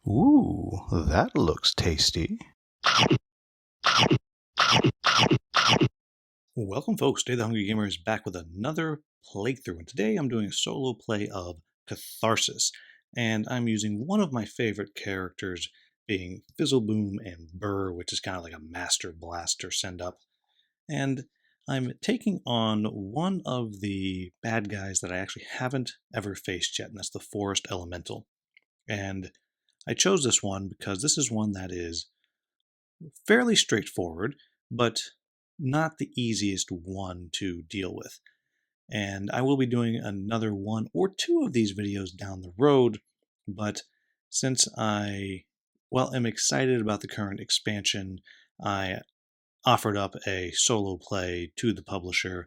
Ooh, that looks tasty. Welcome, folks. Today, the Hungry Gamer is back with another playthrough, and today I'm doing a solo play of Catharsis, and I'm using one of my favorite characters, being Fizzleboom and Burr, which is kind of like a Master Blaster send-up, and I'm taking on one of the bad guys that I actually haven't ever faced yet, and that's the Forest Elemental. And I chose this one because this is one that is fairly straightforward, but not the easiest one to deal with. And I will be doing another one or two of these videos down the road, but since I, am excited about the current expansion, I offered up a solo play to the publisher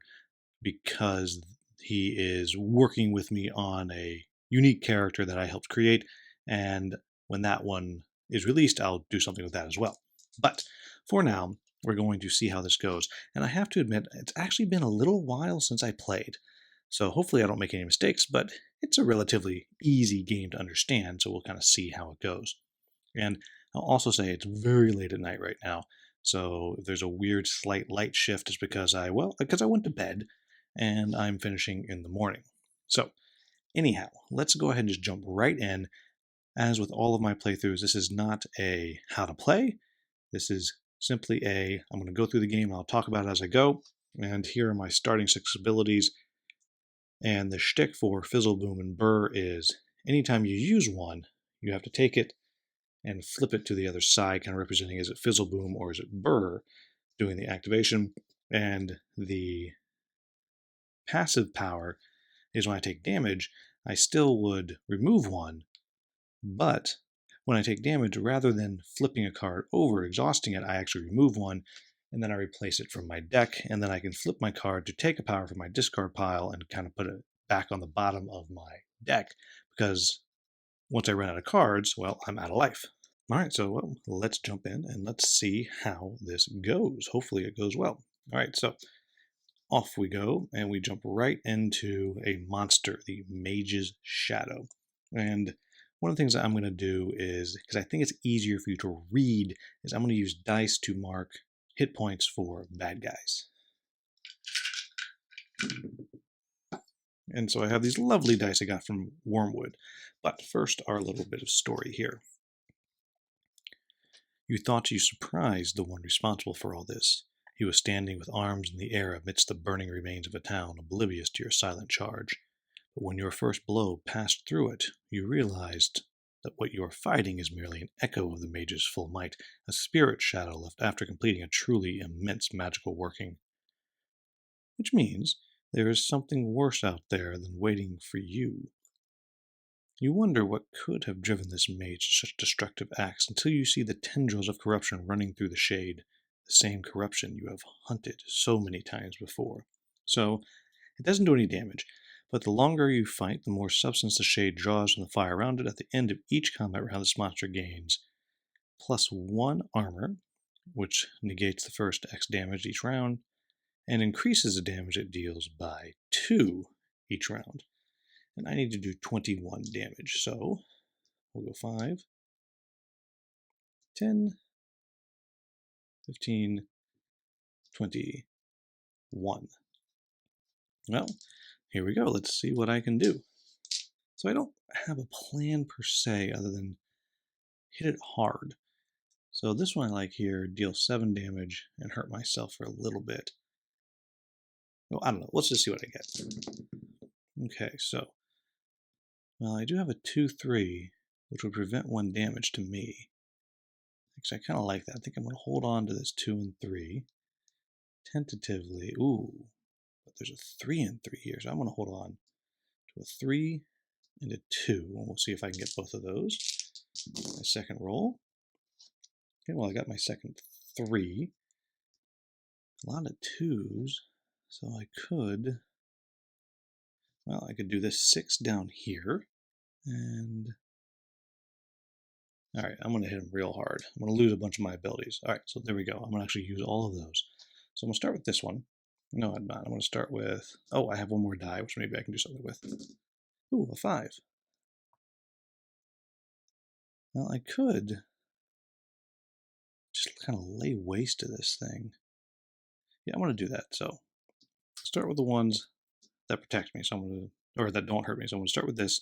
because he is working with me on a unique character that I helped create, and when that one is released, I'll do something with that as well. But for now, we're going to see how this goes. And I have to admit, it's actually been a little while since I played. So hopefully I don't make any mistakes, but it's a relatively easy game to understand, so we'll kind of see how it goes. And I'll also say it's very late at night right now. So if there's a weird slight light shift, it's because I went to bed and I'm finishing in the morning. So anyhow, let's go ahead and just jump right in. As with all of my playthroughs, this is not a how to play. This is simply I'm going to go through the game and I'll talk about it as I go. And here are my starting 6 abilities. And the shtick for Fizzleboom and Burr is anytime you use one, you have to take it and flip it to the other side, kind of representing is it Fizzleboom or is it Burr doing the activation. And the passive power is when I take damage, I still would remove one, but when I take damage, rather than flipping a card over, exhausting it, I actually remove one, and then I replace it from my deck, and then I can flip my card to take a power from my discard pile and kind of put it back on the bottom of my deck, because once I run out of cards, I'm out of life. Alright, so let's jump in and let's see how this goes. Hopefully it goes well. Alright, so off we go, and we jump right into a monster, the Mage's Shadow. And one of the things that I'm going to do is, because I think it's easier for you to read, is I'm going to use dice to mark hit points for bad guys. And so I have these lovely dice I got from Wormwood. But first, our little bit of story here. You thought you surprised the one responsible for all this. He was standing with arms in the air amidst the burning remains of a town, oblivious to your silent charge. But when your first blow passed through it, you realized that what you are fighting is merely an echo of the mage's full might, a spirit shadow left after completing a truly immense magical working. Which means there is something worse out there than waiting for you. You wonder what could have driven this mage to such destructive acts until you see the tendrils of corruption running through the shade, the same corruption you have hunted so many times before. So, it doesn't do any damage, but the longer you fight, the more substance the shade draws from the fire around it. At the end of each combat round, this monster gains +1 armor, which negates the first X damage each round, and increases the damage it deals by 2 each round. And I need to do 21 damage, so we'll go 5, 10, 15, 21. Well, here we go. Let's see what I can do. So I don't have a plan per se other than hit it hard. So this one I like here, deal 7 damage and hurt myself for a little bit. Well, I don't know. Let's just see what I get. Okay, so I do have a 2-3, which would prevent 1 damage to me. Actually, I kind of like that. I think I'm going to hold on to this 2 and 3. Tentatively. Ooh, but there's a 3 and 3 here, so I'm going to hold on to a 3 and a 2, and we'll see if I can get both of those. My second roll. Okay, well, I got my second 3. A lot of 2s, so I could do this 6 down here, and all right, I'm going to hit him real hard. I'm going to lose a bunch of my abilities. All right, so there we go. I'm going to actually use all of those. So I'm going to start with this one. No, I'm not. I'm going to start with, I have one more die, which maybe I can do something with. Ooh, a 5. Well, I could just kind of lay waste to this thing. Yeah, I want to do that. So start with the ones that protect me. So I'm going to, or that don't hurt me. So I'm going to start with this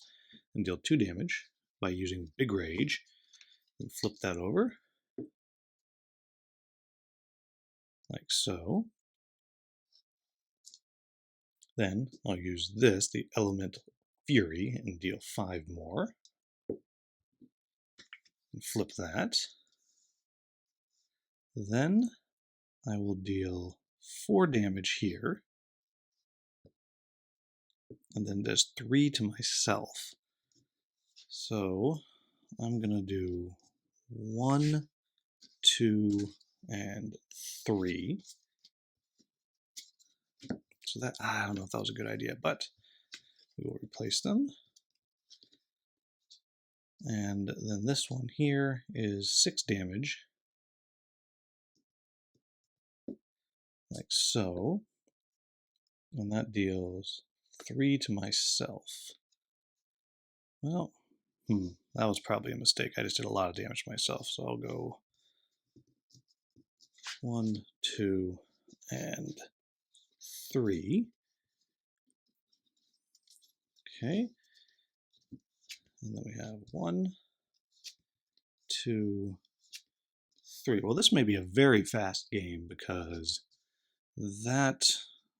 and deal 2 damage by using Big Rage. Then flip that over. Like so. Then I'll use this, the Elemental Fury, and deal 5 more. And flip that. Then I will deal 4 damage here. And then there's 3 to myself. So I'm going to do 1, 2, and 3. So that, I don't know if that was a good idea, but we will replace them. And then this one here is 6 damage. Like so. And that deals 3 to myself. Well, that was probably a mistake. I just did a lot of damage to myself, so I'll go 1, 2, and 3. Okay. And then we have 1, 2, 3. Well, this may be a very fast game because that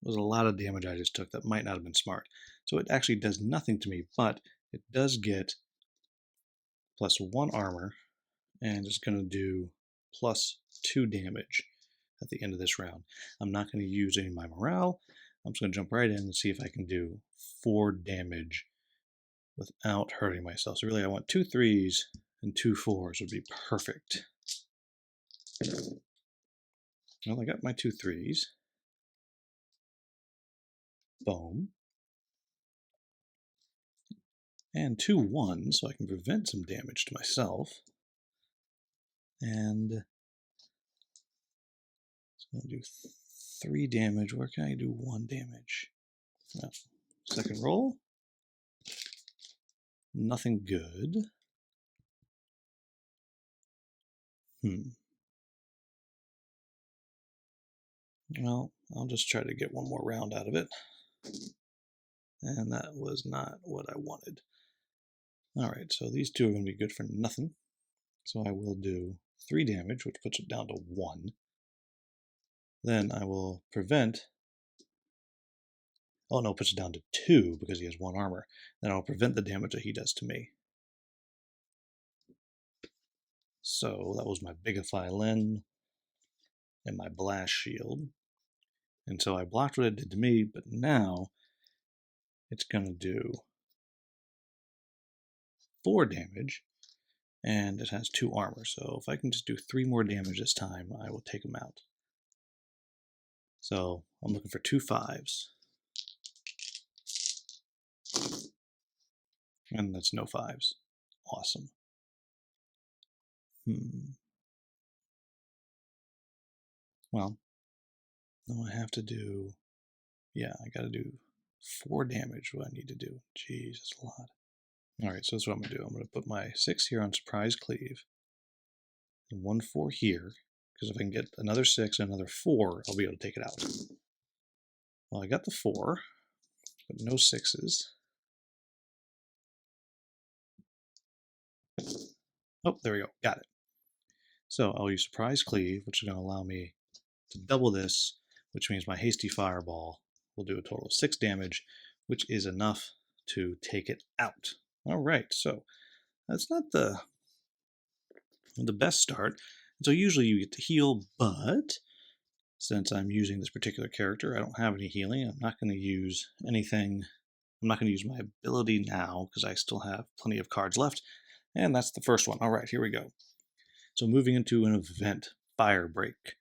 was a lot of damage I just took that might not have been smart. So it actually does nothing to me, but it does get +1 armor, and it's going to do +2 damage at the end of this round. I'm not going to use any of my morale. I'm just going to jump right in and see if I can do 4 damage without hurting myself. So really I want 2 3s and 2 4s would be perfect. Well, I got my 2 3s. Boom. And 2 1s, so I can prevent some damage to myself. And it's going to do 3 damage. Where can I do 1 damage? Well, second roll. Nothing good. Well, I'll just try to get 1 more round out of it. And that was not what I wanted. Alright, so these 2 are going to be good for nothing. So I will do 3 damage, which puts it down to 1. Then I will prevent... Oh no, it puts it down to 2 because he has 1 armor. Then I'll prevent the damage that he does to me. So that was my Bigify Len and my Blast Shield. And so I blocked what it did to me, but now it's going to do 4 damage, and it has 2 armor. So if I can just do 3 more damage this time, I will take him out. So I'm looking for 2 5s. And that's no 5s. Awesome. Well, now I have to do... Yeah, I gotta do 4 damage, what I need to do. Jeez, that's a lot. Alright, so that's what I'm gonna do. I'm gonna put my 6 here on Surprise Cleave. And 1 4 here. Because if I can get another 6 and another 4, I'll be able to take it out. Well, I got the 4, but no 6s. Oh, there we go. Got it. So I'll use Surprise Cleave, which is going to allow me to double this, which means my Hasty Fireball will do a total of 6 damage, which is enough to take it out. All right, so that's not the best start. So usually you get to heal, but since I'm using this particular character, I don't have any healing. I'm not going to use anything. I'm not going to use my ability now because I still have plenty of cards left. And that's the first one. All right, here we go. So moving into an event, Fire Break.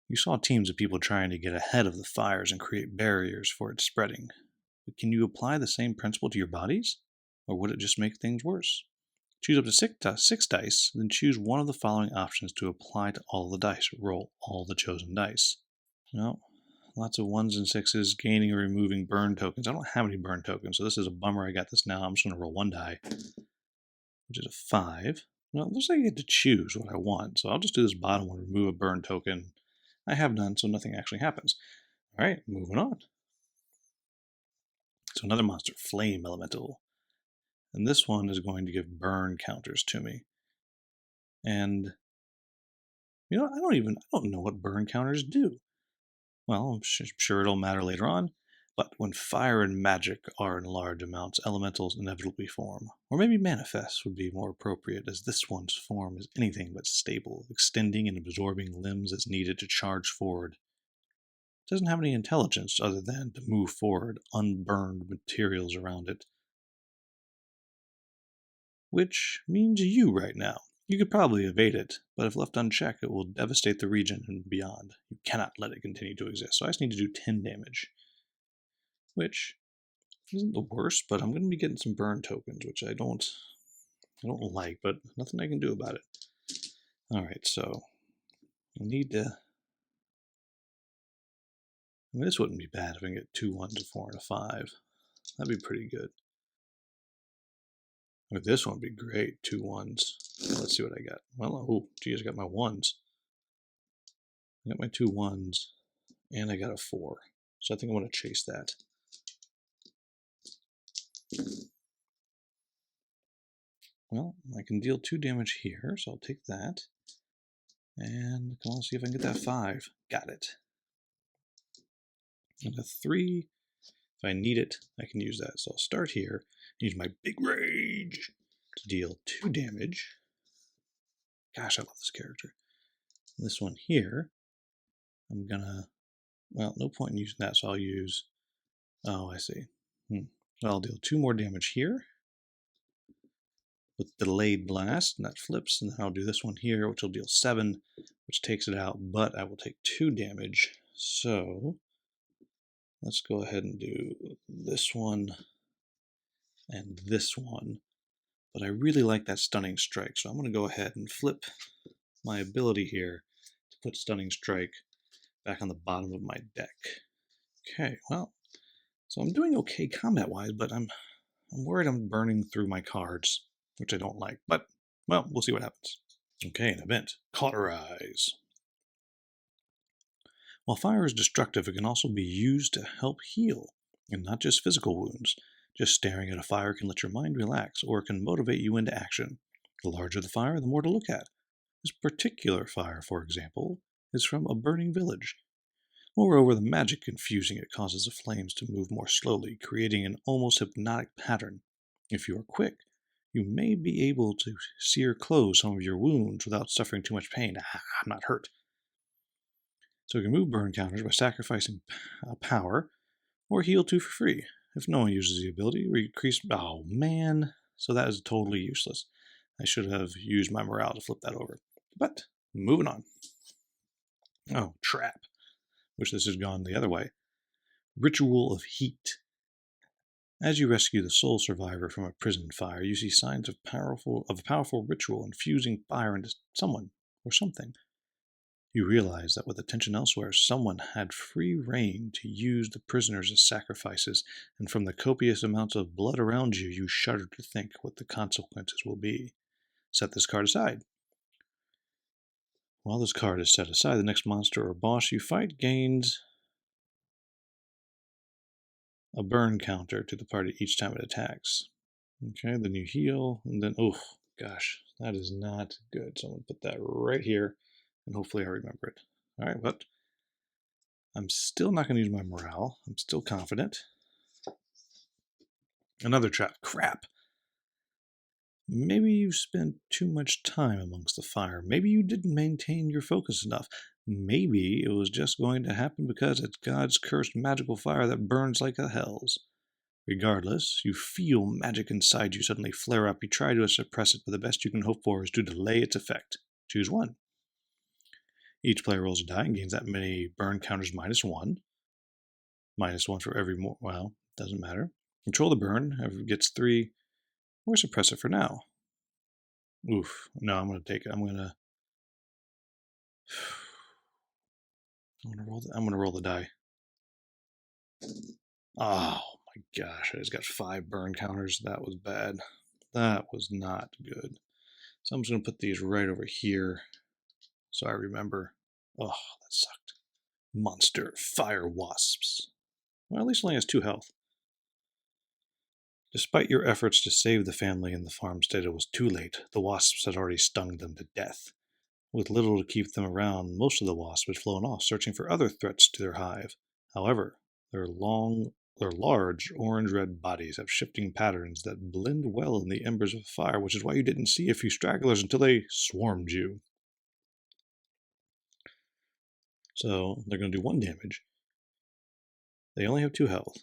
You saw teams of people trying to get ahead of the fires and create barriers for its spreading. But can you apply the same principle to your bodies? Or would it just make things worse? Choose up to 6 dice, then choose one of the following options to apply to all the dice. Roll all the chosen dice. Well, lots of 1s and 6s, gaining or removing burn tokens. I don't have any burn tokens, so this is a bummer I got this now. I'm just going to roll 1 die. which is a 5. Well, it looks like I get to choose what I want, so I'll just do this bottom one, remove a burn token. I have none, so nothing actually happens. All right, moving on. So another monster, Flame Elemental. And this one is going to give burn counters to me. And, you know, I don't know what burn counters do. Well, I'm sure it'll matter later on. But when fire and magic are in large amounts, elementals inevitably form. Or maybe manifest would be more appropriate, as this one's form is anything but stable, extending and absorbing limbs as needed to charge forward. It doesn't have any intelligence other than to move forward unburned materials around it. Which means you right now. You could probably evade it, but if left unchecked, it will devastate the region and beyond. You cannot let it continue to exist. So I just need to do 10 damage, which isn't the worst, but I'm going to be getting some burn tokens, which I don't like, but nothing I can do about it. All right, so I need to. I mean, this wouldn't be bad if I can get 2 1s, a 4, and a 5. That'd be pretty good. I mean, this one would be great, 2 1s. Let's see what I got. Well, oh, geez, I got my 1s. I got my 2 1s, and I got a 4. So I think I'm going to chase that. Well, I can deal 2 damage here, so I'll take that. And come on, see if I can get that 5. Got it. And a 3. If I need it, I can use that. So I'll start here, use my big rage to deal 2 damage. Gosh, I love this character. And this one here, I'm gonna, well, no point in using that, so I'll use, oh, I see. I'll deal 2 more damage here with delayed blast, and that flips, and then I'll do this one here, which will deal 7, which takes it out, but I will take 2 damage. So let's go ahead and do this one and this one. But I really like that Stunning Strike, so I'm going to go ahead and flip my ability here to put Stunning Strike back on the bottom of my deck. Okay, well, so I'm doing okay combat-wise, but I'm worried I'm burning through my cards, which I don't like. But, well, we'll see what happens. Okay, an event. Cauterize. While fire is destructive, it can also be used to help heal, and not just physical wounds. Just staring at a fire can let your mind relax, or it can motivate you into action. The larger the fire, the more to look at. This particular fire, for example, is from a burning village. Moreover, the magic infusing it causes the flames to move more slowly, creating an almost hypnotic pattern. If you are quick, you may be able to sear close some of your wounds without suffering too much pain. I'm not hurt. So you can move burn counters by sacrificing power, or heal 2 for free. If no one uses the ability, increase. Oh man, so that is totally useless. I should have used my morale to flip that over. But moving on. Oh, trap. Wish this had gone the other way. Ritual of Heat. As you rescue the sole survivor from a prison fire, you see signs of a powerful ritual infusing fire into someone or something. You realize that with attention elsewhere, someone had free rein to use the prisoners as sacrifices, and from the copious amounts of blood around you, you shudder to think what the consequences will be. Set this card aside. While this card is set aside, the next monster or boss you fight gains a burn counter to the party each time it attacks. Okay, then you heal, and then, oh gosh, that is not good. So I'm going to put that right here, and hopefully I remember it. All right, but I'm still not going to use my morale. I'm still confident. Another trap. Crap. Maybe you spent too much time amongst the fire. Maybe you didn't maintain your focus enough. Maybe it was just going to happen because it's God's cursed magical fire that burns like a hell's. Regardless, you feel magic inside you suddenly flare up. You try to suppress it, but the best you can hope for is to delay its effect. Choose one. Each player rolls a die and gains that many burn counters -1. -1 for every more. Well, doesn't matter. Control the burn. Whoever gets 3, or suppress it for now. Oof. No, I'm going to take it. I'm going to roll the die. Oh my gosh, I just got 5 burn counters. That was bad. That was not good. So I'm just going to put these right over here so I remember. Oh, that sucked. Monster fire wasps. Well, at least it only has 2 health. Despite your efforts to save the family in the farmstead, it was too late. The wasps had already stung them to death. With little to keep them around, most of the wasps had flown off, searching for other threats to their hive. However, their large orange-red bodies have shifting patterns that blend well in the embers of fire, which is why you didn't see a few stragglers until they swarmed you. So they're going to do 1 damage. They only have 2 health.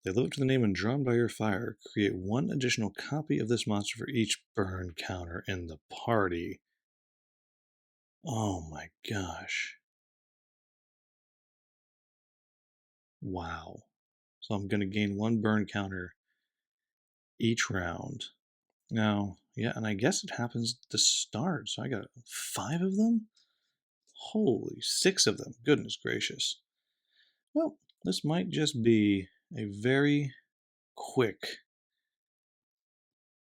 They live up to the name and drawn by your fire. Create 1 additional copy of this monster for each burn counter in the party. Oh my gosh. Wow. So I'm going to gain 1 burn counter each round. Now, yeah, and I guess it happens at the start. So I got 5 of them? Holy, 6 of them. Goodness gracious. Well, this might just be a very quick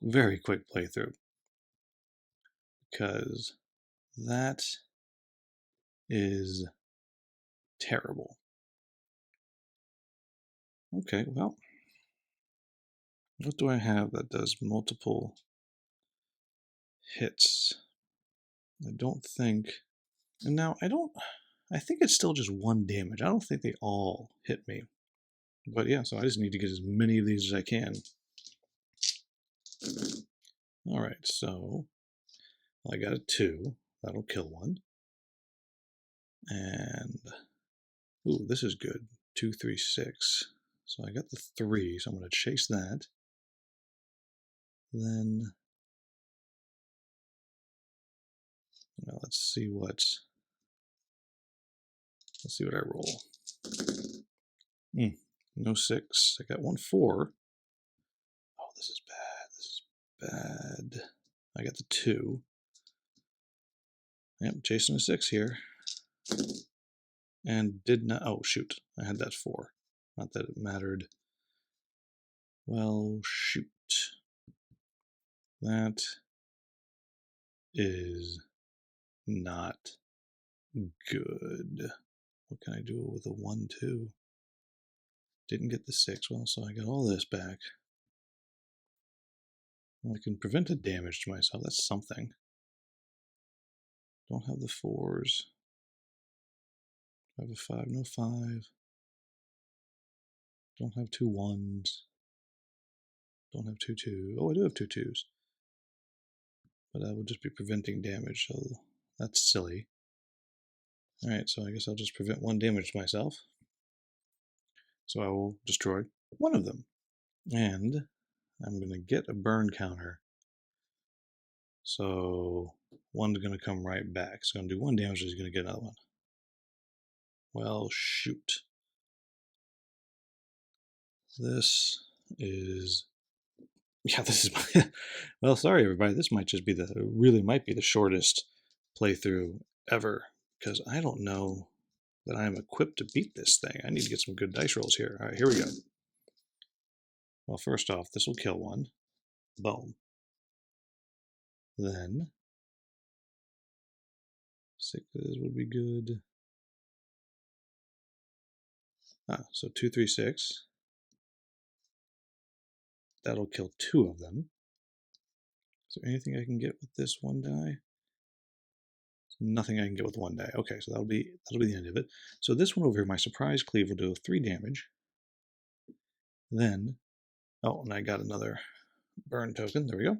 playthrough. Because that is terrible. Okay, well, what do I have that does multiple hits? I don't think, and now I think it's still just 1 damage. I don't think they all hit me. But yeah, so I just need to get as many of these as I can. Alright, so I got a 2. That'll kill 1. And, ooh, this is good. 2, 3, 6. So I got the 3, so I'm going to chase that. Then, well, let's see what I roll. No 6. I got 1 4. Oh, this is bad. This is bad. I got the 2. Yep, chasing a 6 here. And did not. Oh, shoot. I had that 4. Not that it mattered. Well, shoot. That is not good. What can I do with a 1, 2? Didn't get the 6. Well, so I got all this back. Well, I can prevent a damage to myself. That's something. Don't have the 4s. I have a 5. No 5. Don't have 2 1s. Don't have 2 2s. Oh, I do have 2 2s. But I would just be preventing damage, so that's silly. Alright, so I guess I'll just prevent 1 damage to myself. So I will destroy 1 of them. And I'm going to get a burn counter. So 1's going to come right back. It's going to do 1 damage, he's going to get another 1. Well, shoot. This is... Yeah, this is... Well, sorry everybody, this might just be really might be the shortest playthrough ever. Because I don't know that I'm equipped to beat this thing. I need to get some good dice rolls here. Alright, here we go. Well, first off, this will kill 1. Boom. Then 6s would be good. So 2, 3, 6. That'll kill 2 of them. Is there anything I can get with this 1 die? Nothing I can get with 1 die. Okay, so that'll be the end of it. So this one over here, my surprise cleave will do 3 damage. Then, oh, and I got another burn token. There we go.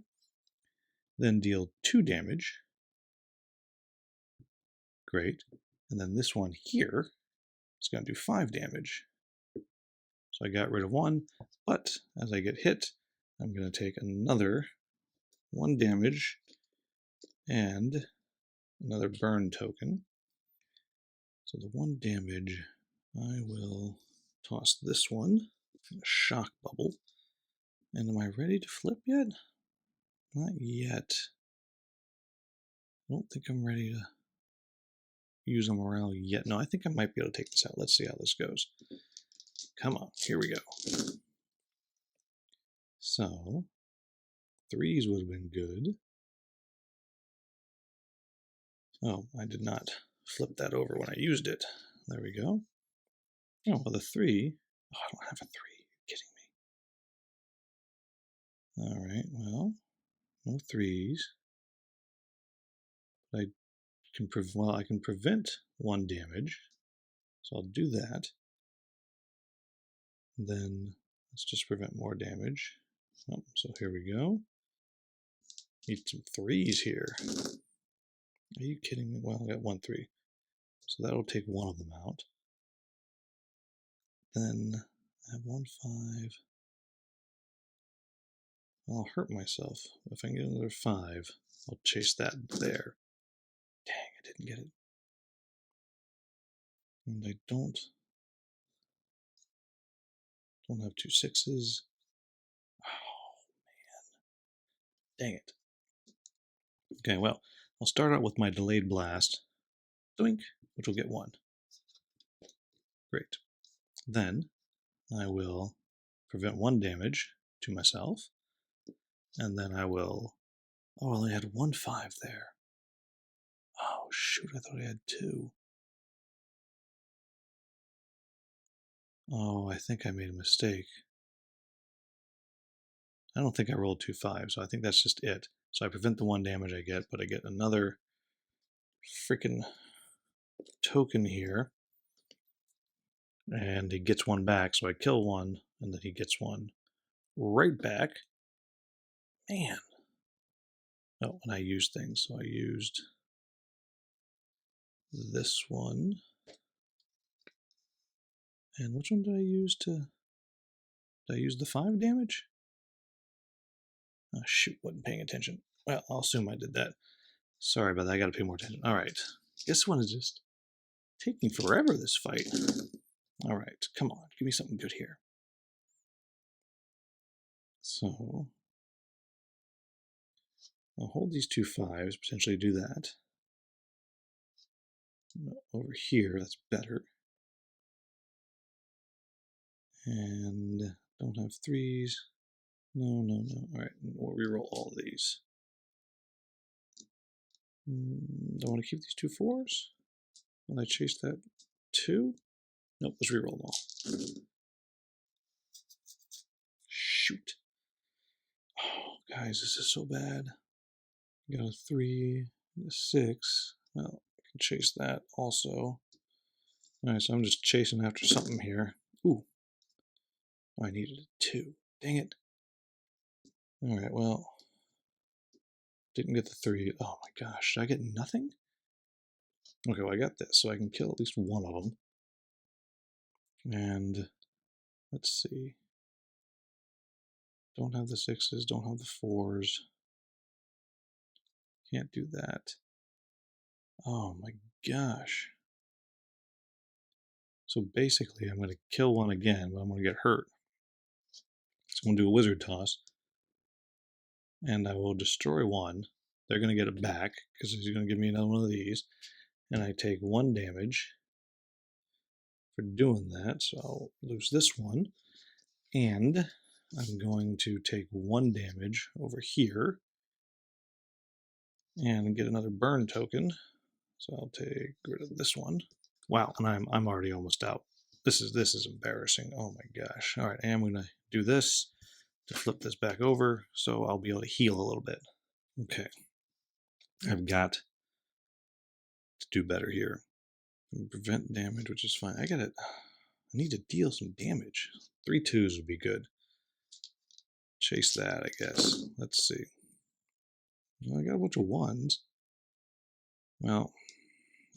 Then deal 2 damage. Great. And then this one here is going to do 5 damage. So I got rid of 1, but as I get hit, I'm going to take another 1 damage and another burn token. So the 1 damage, I will toss this one, a shock bubble. And am I ready to flip yet? Not yet. I don't think I'm ready to use a morale yet. No, I think I might be able to take this out. Let's see how this goes. Come on, here we go. So, 3s would have been good. Oh, I did not flip that over when I used it. There we go. Oh, well, the 3. Oh, I don't have a 3. You're kidding me. All right, well, no 3s. I can I can prevent 1 damage, so I'll do that. And then let's just prevent more damage. Oh, so here we go. Need some 3s here. Are you kidding me? Well, I got 1 3. So that'll take one of them out. Then I have 1 5. I'll hurt myself. If I can get another 5, I'll chase that there. Dang, I didn't get it. And I don't have 2 6s. Oh, man. Dang it. Okay, well, I'll start out with my delayed blast. Doink, which will get 1. Great. Then I will prevent 1 damage to myself. And then I will... Oh, I only had 1 5 there. Oh, shoot, I thought I had 2. Oh, I think I made a mistake. I don't think I rolled 2 5s, so I think that's just it. So I prevent the 1 damage I get, but I get another freaking token here. And he gets 1 back, so I kill 1, and then he gets 1 right back. Man. Oh, and I used things, so I used this one. And which one did I use to... Did I use the 5 damage? Oh, shoot, wasn't paying attention. Well, I'll assume I did that. Sorry about that, I gotta pay more attention. Alright, this one is just taking forever, this fight. Alright, come on, give me something good here. So, I'll hold these 2 5s, potentially do that. Over here, that's better. And don't have 3s. No. Alright, we'll reroll all of these. Don't want to keep these 2 4s. Will I chase that 2? Nope, let's reroll them all. Shoot. Oh, guys, this is so bad. Got a 3, a 6. Well, I can chase that also. Alright, so I'm just chasing after something here. Ooh. Oh, I needed a 2. Dang it. Alright, well. Didn't get the 3. Oh my gosh, did I get nothing? Okay, well I got this, so I can kill at least one of them. And let's see. Don't have the 6s, don't have the 4s. Can't do that. Oh my gosh. So basically I'm going to kill one again, but I'm going to get hurt. So I'm going to do a wizard toss. And I will destroy one. They're going to get it back, because he's going to give me another one of these. And I take 1 damage for doing that, so I'll lose this one. And I'm going to take 1 damage over here and get another burn token. So I'll take rid of this one. Wow, and I'm already almost out. This is embarrassing. Oh my gosh. All right, and I'm going to do this to flip this back over, so I'll be able to heal a little bit. Okay. I've got to do better here. Prevent damage, which is fine. I need to deal some damage. 3 2s would be good. Chase that, I guess. Let's see. Well, I got a bunch of 1s. Well,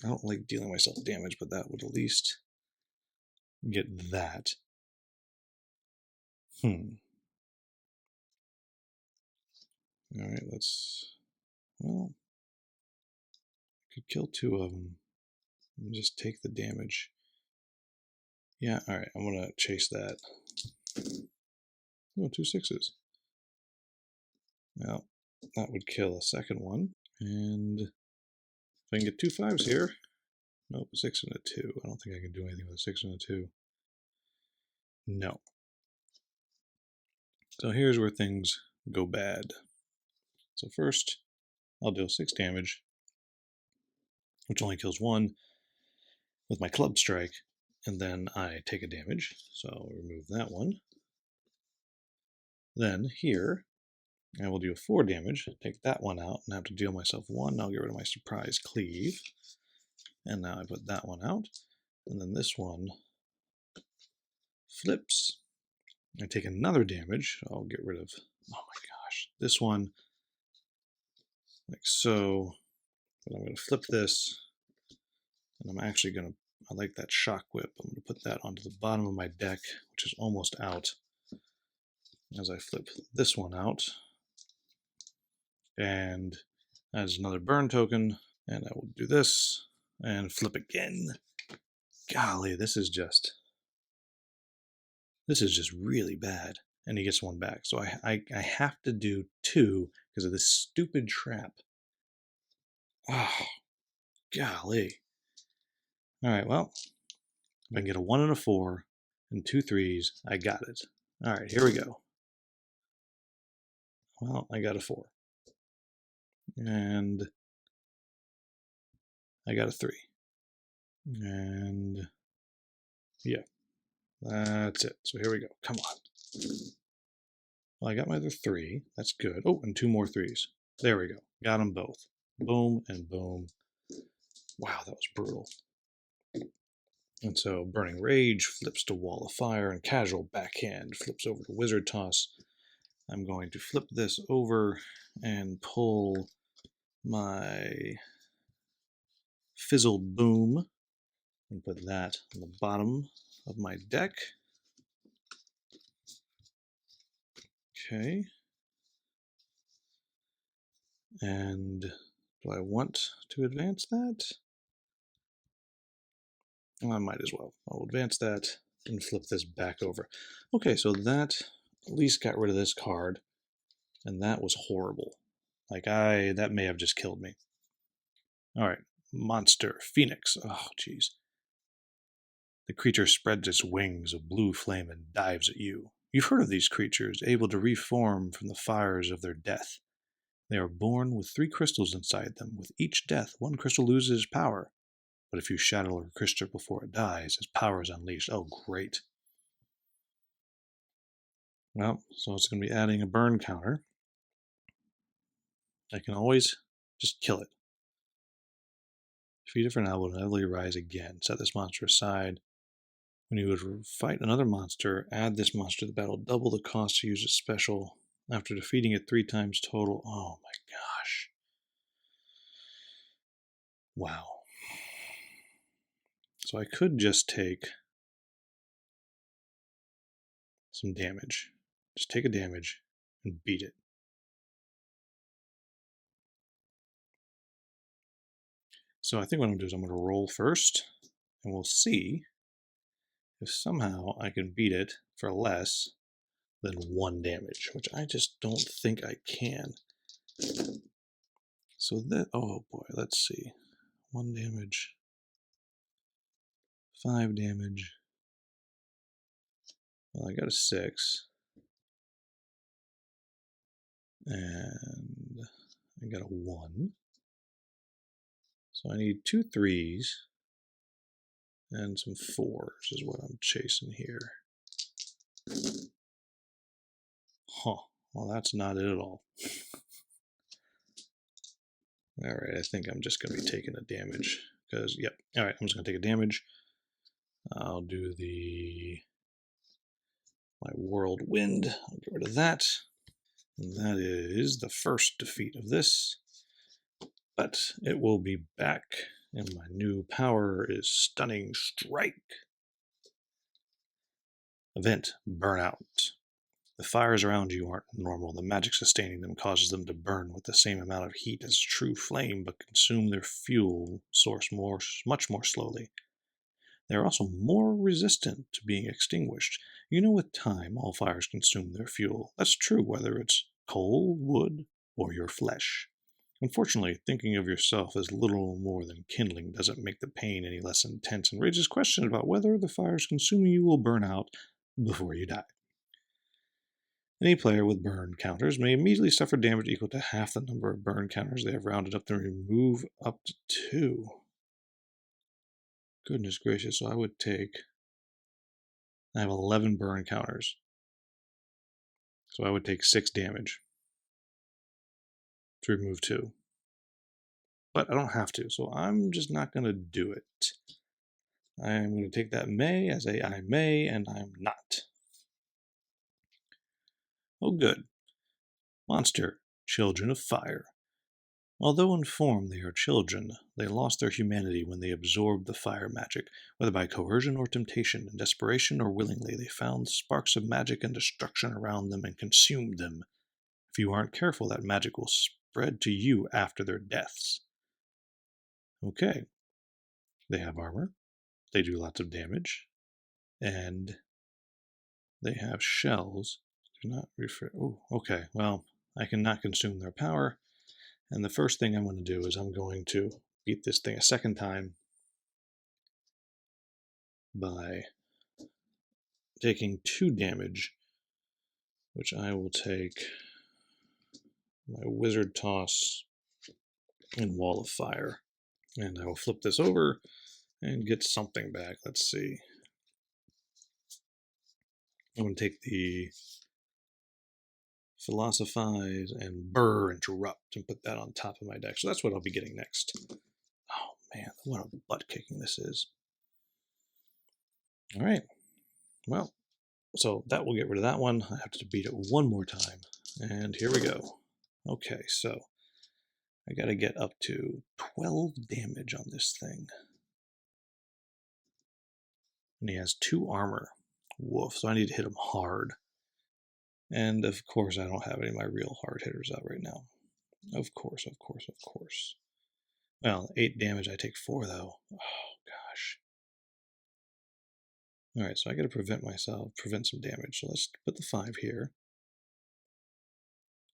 I don't like dealing myself damage, but that would at least get that. Alright, well, I could kill 2 of them and just take the damage. Yeah, alright, I'm gonna chase that. Oh, 2 6s. Well, that would kill a second one. And if I can get 2 5s here. Nope, a 6 and a 2. I don't think I can do anything with a 6 and a 2. No. So here's where things go bad. So first, I'll deal 6 damage, which only kills 1, with my club strike, and then I take a damage, so I'll remove that one. Then here, I will do 4 damage, take that one out, and have to deal myself 1. I'll get rid of my surprise cleave, and now I put that one out, and then this one flips. I take another damage. I'll get rid of, oh my gosh, this one, like so. But I'm going to flip this, and I'm actually going to, I like that shock whip. I'm going to put that onto the bottom of my deck, which is almost out, as I flip this one out. And as another burn token, and I will do this, and flip again. Golly, this is just really bad. And he gets 1 back. So I have to do 2 because of this stupid trap. Oh, golly. All right, well, if I can get a 1 and a 4 and 2 3s, I got it. All right, here we go. Well, I got a 4. And I got a 3. And yeah, that's it. So here we go. Come on. Well, I got my other 3. That's good. Oh, and 2 more 3s. There we go. Got them both. Boom and boom. Wow, that was brutal. And so Burning Rage flips to Wall of Fire, and Casual Backhand flips over to Wizard Toss. I'm going to flip this over and pull my Fizzled Boom and put that on the bottom of my deck. Okay. And do I want to advance that? Well, I might as well. I'll advance that and flip this back over. Okay, so that at least got rid of this card, and that was horrible. Like that may have just killed me. All right, Monster Phoenix. Oh, jeez. The creature spreads its wings of blue flame and dives at you. You've heard of these creatures, able to reform from the fires of their death. They are born with 3 crystals inside them. With each death, 1 crystal loses power. But if you shadow a crystal before it dies, its power is unleashed. Oh, great. Well, so it's going to be adding a burn counter. I can always just kill it. Defeat it for now, will inevitably rise again. Set this monster aside. When you would fight another monster, add this monster to the battle. Double the cost to use its special after defeating it 3 times total. Oh my gosh. Wow. So I could just take some damage. Just take a damage and beat it. So I think what I'm going to do is I'm going to roll first, and we'll see if somehow I can beat it for less than 1 damage, which I just don't think I can. So that, oh boy, let's see. 1 damage, 5 damage. Well, I got a 6. And I got a 1. So I need 2 3s and some 4s is what I'm chasing here. Huh. Well, that's not it at all. Alright, I think I'm just going to be taking a damage. Because, yep. Alright, I'm just going to take a damage. I'll do my Whirlwind. I'll get rid of that. And that is the first defeat of this. But it will be back. And my new power is Stunning Strike. Event Burnout. The fires around you aren't normal. The magic sustaining them causes them to burn with the same amount of heat as true flame, but consume their fuel source much more slowly. They are also more resistant to being extinguished. You know, with time, all fires consume their fuel. That's true whether it's coal, wood, or your flesh. Unfortunately, thinking of yourself as little more than kindling doesn't make the pain any less intense and raises questions about whether the fires consuming you will burn out before you die. Any player with burn counters may immediately suffer damage equal to half the number of burn counters they have rounded up to remove up to 2. Goodness gracious, so I have 11 burn counters. So I would take 6 damage to remove 2. But I don't have to, so I'm just not going to do it. I'm going to take that may as I may, and I'm not. Oh, good. Monster, Children of Fire. Although in form they are children, they lost their humanity when they absorbed the fire magic. Whether by coercion or temptation, in desperation or willingly, they found sparks of magic and destruction around them and consumed them. If you aren't careful, that magic will spread to you after their deaths. Okay. They have armor. They do lots of damage. And they have shells. Do not refer. Oh, okay. Well, I cannot consume their power. And the first thing I'm going to do is I'm going to beat this thing a second time by taking 2 damage, which I will take my Wizard Toss and Wall of Fire. And I will flip this over and get something back. Let's see. I'm going to take the Philosophize and Interrupt and put that on top of my deck. So that's what I'll be getting next. Oh man, what a butt kicking this is. All right. Well, so that will get rid of that one. I have to beat it one more time. And here we go. Okay, so I got to get up to 12 damage on this thing. And he has 2 armor. Woof, so I need to hit him hard. And of course, I don't have any of my real hard hitters out right now. Of course. Well, 8 damage, I take 4 though. Oh, gosh. Alright, so I gotta prevent some damage. So let's put the 5 here.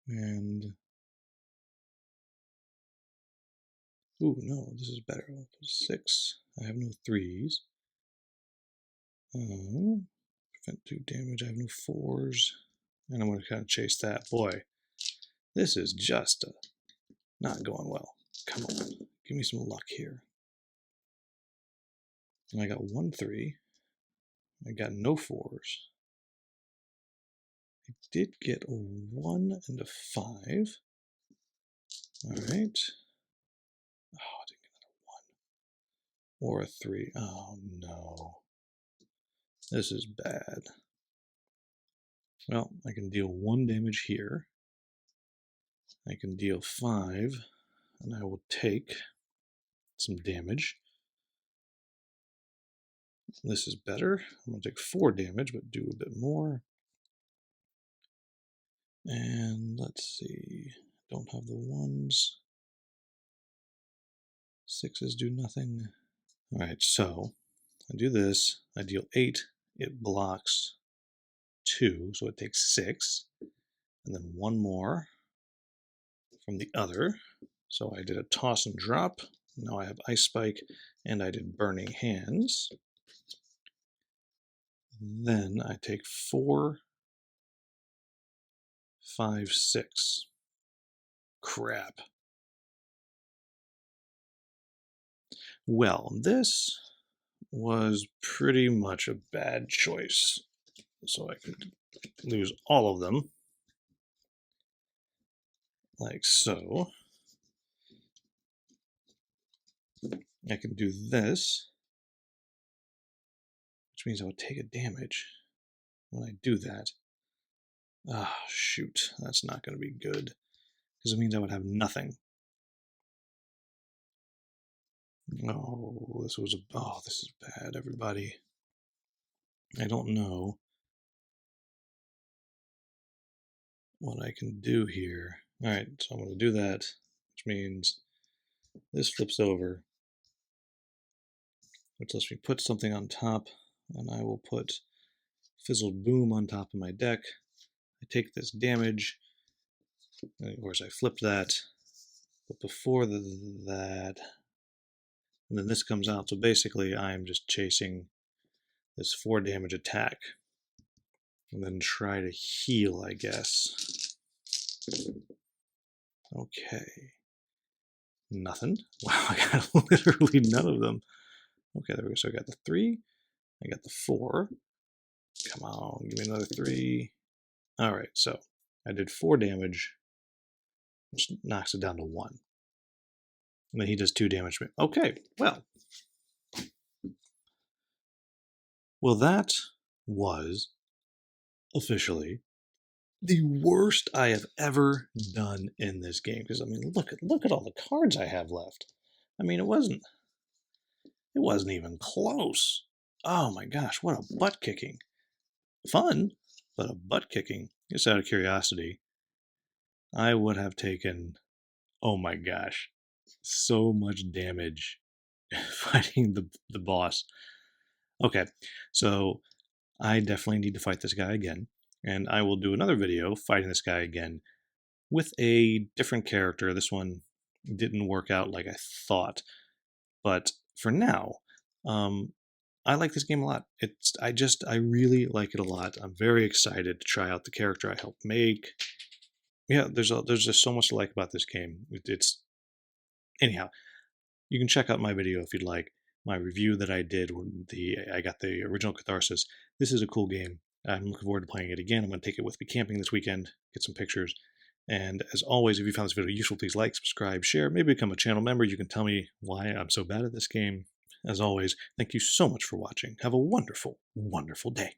And... ooh, no, this is better. I'll put 6. I have no 3s. Prevent 2 damage, I have no 4s. And I'm gonna kind of chase that. Boy, this is just not going well. Come on, give me some luck here. And I got 1 3. I got no 4s. I did get a 1 and a 5. Alright. Oh, I didn't get another 1. Or a 3. Oh no. This is bad. Well, I can deal 1 damage here. I can deal 5. And I will take some damage. This is better. I'm going to take 4 damage, but do a bit more. And let's see. Don't have the 1s. 6s do nothing. Alright, so I do this. I deal 8. It blocks 2, so it takes 6. And then 1 more from the other. So I did a toss and drop. Now I have Ice Spike, and I did Burning Hands. Then I take 4, 5, 6. Crap. Well, this was pretty much a bad choice. So I could lose all of them. Like so. I can do this, which means I would take a damage when I do that. Ah, shoot. That's not going to be good, because it means I would have nothing. Oh, this is bad, everybody. I don't know what I can do here. Alright, so I'm going to do that, which means this flips over, which lets me put something on top, and I will put Fizzled Boom on top of my deck. I take this damage, and of course I flipped that, but before that, and then this comes out, so basically I'm just chasing this 4 damage attack. And then try to heal, I guess. Okay. Nothing. Wow, I got literally none of them. Okay, there we go. So I got the 3. I got the 4. Come on, give me another 3. All right, so I did 4 damage, which knocks it down to 1. And then he does 2 damage to me. Okay, well, that was officially the worst I have ever done in this game. Because I mean, look at all the cards I have left. I mean, it wasn't even close. Oh my gosh, what a butt kicking! Fun, but a butt kicking. Just out of curiosity, I would have taken, oh my gosh, so much damage fighting the boss. Okay, so I definitely need to fight this guy again, and I will do another video fighting this guy again with a different character. This one didn't work out like I thought, but for now, I like this game a lot. I really like it a lot. I'm very excited to try out the character I helped make. Yeah, there's just so much to like about this game. It's anyhow. You can check out my video if you'd like. My review that I did when I got the original Catharsis. This is a cool game. I'm looking forward to playing it again. I'm going to take it with me camping this weekend, get some pictures. And as always, if you found this video useful, please like, subscribe, share, maybe become a channel member. You can tell me why I'm so bad at this game. As always, thank you so much for watching. Have a wonderful, wonderful day.